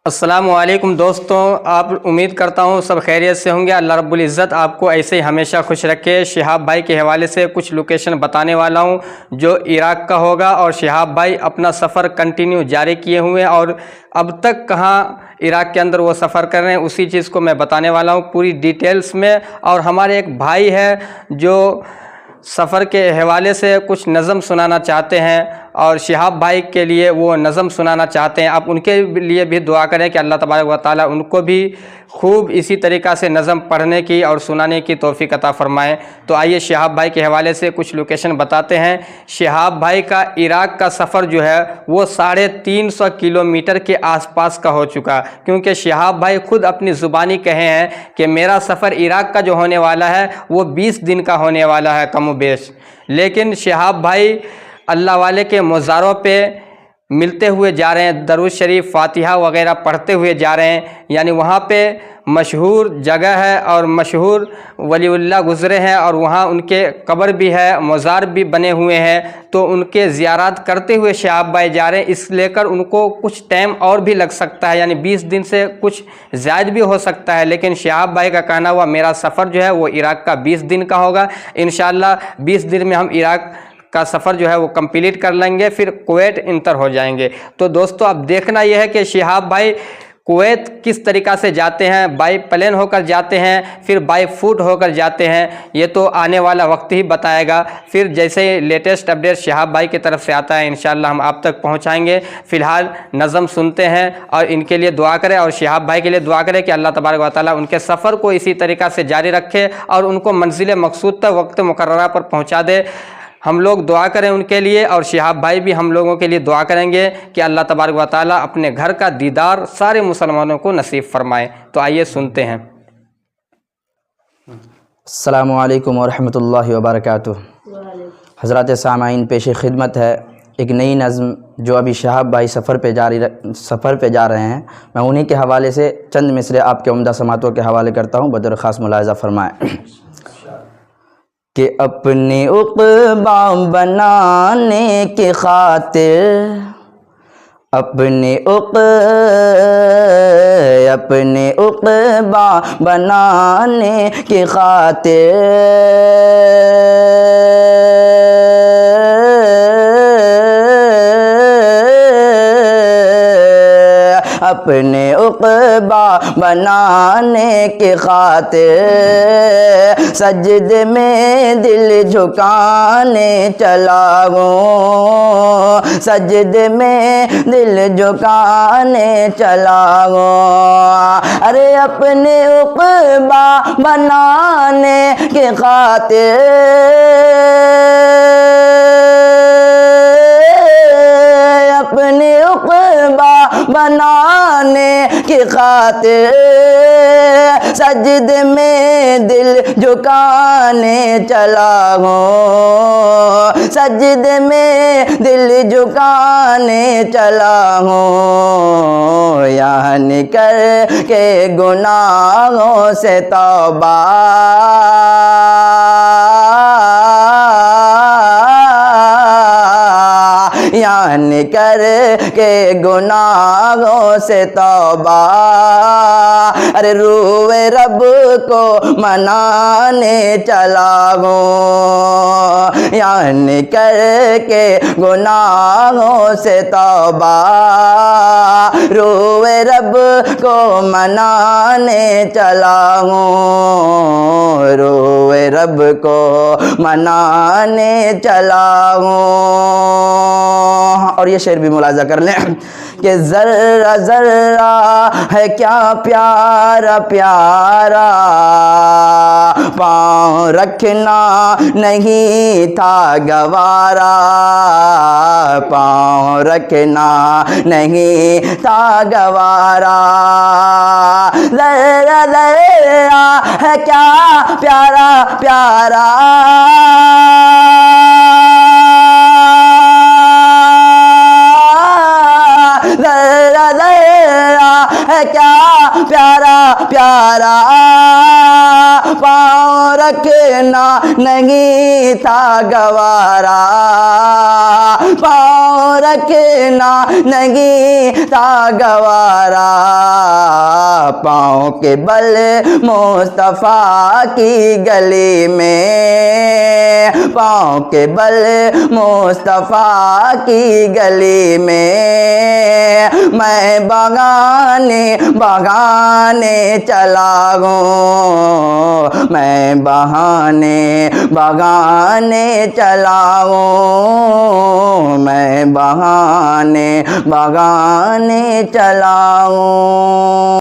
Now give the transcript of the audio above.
السلام علیکم دوستوں، آپ امید کرتا ہوں سب خیریت سے ہوں گے۔ اللہ رب العزت آپ کو ایسے ہی ہمیشہ خوش رکھے۔ شہاب بھائی کے حوالے سے کچھ لوکیشن بتانے والا ہوں جو عراق کا ہوگا، اور شہاب بھائی اپنا سفر کنٹینیو جاری کیے ہوئے ہیں، اور اب تک کہاں عراق کے اندر وہ سفر کر رہے ہیں اسی چیز کو میں بتانے والا ہوں پوری ڈیٹیلز میں۔ اور ہمارے ایک بھائی ہے جو سفر کے حوالے سے کچھ نظم سنانا چاہتے ہیں، اور شہاب بھائی کے لیے وہ نظم سنانا چاہتے ہیں۔ آپ ان کے لیے بھی دعا کریں کہ اللہ تبارک و تعالیٰ ان کو بھی خوب اسی طریقہ سے نظم پڑھنے کی اور سنانے کی توفیق عطا فرمائیں۔ تو آئیے شہاب بھائی کے حوالے سے کچھ لوکیشن بتاتے ہیں۔ شہاب بھائی کا عراق کا سفر جو ہے وہ 350 کلومیٹر کے آس پاس کا ہو چکا، کیونکہ شہاب بھائی خود اپنی زبانی کہے ہیں کہ میرا سفر عراق کا جو ہونے والا ہے وہ 20 دن کا ہونے والا ہے کم و بیش۔ لیکن شہاب بھائی اللہ والے کے مزاروں پہ ملتے ہوئے جا رہے ہیں، درود شریف فاتحہ وغیرہ پڑھتے ہوئے جا رہے ہیں، یعنی وہاں پہ مشہور جگہ ہے اور مشہور ولی اللہ گزرے ہیں، اور وہاں ان کے قبر بھی ہے، مزار بھی بنے ہوئے ہیں، تو ان کے زیارات کرتے ہوئے شہاب بھائی جا رہے ہیں۔ اس لے کر ان کو کچھ ٹائم اور بھی لگ سکتا ہے، یعنی 20 دن سے کچھ زائد بھی ہو سکتا ہے، لیکن شہاب بھائی کا کہنا ہوا میرا سفر جو ہے وہ عراق کا 20 دن کا ہوگا۔ انشاءاللہ 20 دن میں ہم عراق کا سفر جو ہے وہ کمپلیٹ کر لیں گے، پھر کویت انٹر ہو جائیں گے۔ تو دوستو اب دیکھنا یہ ہے کہ شہاب بھائی کویت کس طریقہ سے جاتے ہیں، بائی پلین ہو کر جاتے ہیں پھر بائی فوٹ ہو کر جاتے ہیں، یہ تو آنے والا وقت ہی بتائے گا۔ پھر جیسے ہی لیٹسٹ اپڈیٹ شہاب بھائی کی طرف سے آتا ہے انشاءاللہ ہم آپ تک پہنچائیں گے۔ فی الحال نظم سنتے ہیں اور ان کے لیے دعا کریں، اور شہاب بھائی کے لیے دعا کریں کہ اللہ تبارک و تعالیٰ ان کے سفر کو اسی طریقہ سے جاری رکھے اور ان کو منزل مقصود تک وقت مقررہ پر پہنچا دے۔ ہم لوگ دعا کریں ان کے لیے، اور شہاب بھائی بھی ہم لوگوں کے لیے دعا کریں گے کہ اللہ تبارک و تعالیٰ اپنے گھر کا دیدار سارے مسلمانوں کو نصیب فرمائے۔ تو آئیے سنتے ہیں۔ السلام علیکم ورحمۃ اللہ وبرکاتہ۔ حضرات سامعین، پیش خدمت ہے ایک نئی نظم جو ابھی شہاب بھائی سفر پہ جا رہے ہیں، میں انہی کے حوالے سے چند مصرے آپ کے عمدہ سماعتوں کے حوالے کرتا ہوں، بطور خاص ملاحظہ فرمائیں کہ اپنے عقبہ بنانے کی خاطر اپنے عقبہ بنانے کی خاطر اپنے عقبہ بنانے کی خاطر سجدے میں دل جھکانے چلا ہوں، سجدے میں دل جھکانے چلا ہوں۔ ارے اپنے عقبہ بنانے کی خاطر اپنے عقبہ بنانے کی خاطر سجدے میں دل جھکانے چلا ہوں، سجدے میں دل جھکانے چلا ہوں، یعنی کر کے گناہوں سے توبہ یعنی کر کے گناہوں سے توبہ، ارے روئے رب کو منانے چلا ہوں، یعنی کر کے گناہوں سے توبہ، روئے رب کو منانے چلا ہوں، روئے رب کو منانے چلا ہوں۔ اور یہ شعر بھی ملاحظہ کر لیں کہ ذرہ ذرہ ہے کیا پیارا پیارا، پاؤں رکھنا نہیں تھا گوارا، پاؤں رکھنا نہیں تھا گوارا، ذرہ ذرہ ہے کیا پیارا پیارا، ذرہ ذرہ ہے کیا پیارا پیارا، پاؤں رکھنا نہیں تھا گوارا، پاؤں رکھنا نہیں تھا گوارا، پاؤں کے بل مصطفیٰ کی گلی میں، پاؤں کے بل مصطفیٰ کی گلی میں میں بہانے بہانے چلا ہوں، میں بہانے بہانے چلا ہوں، میں بہانے بہانے چلا ہوں۔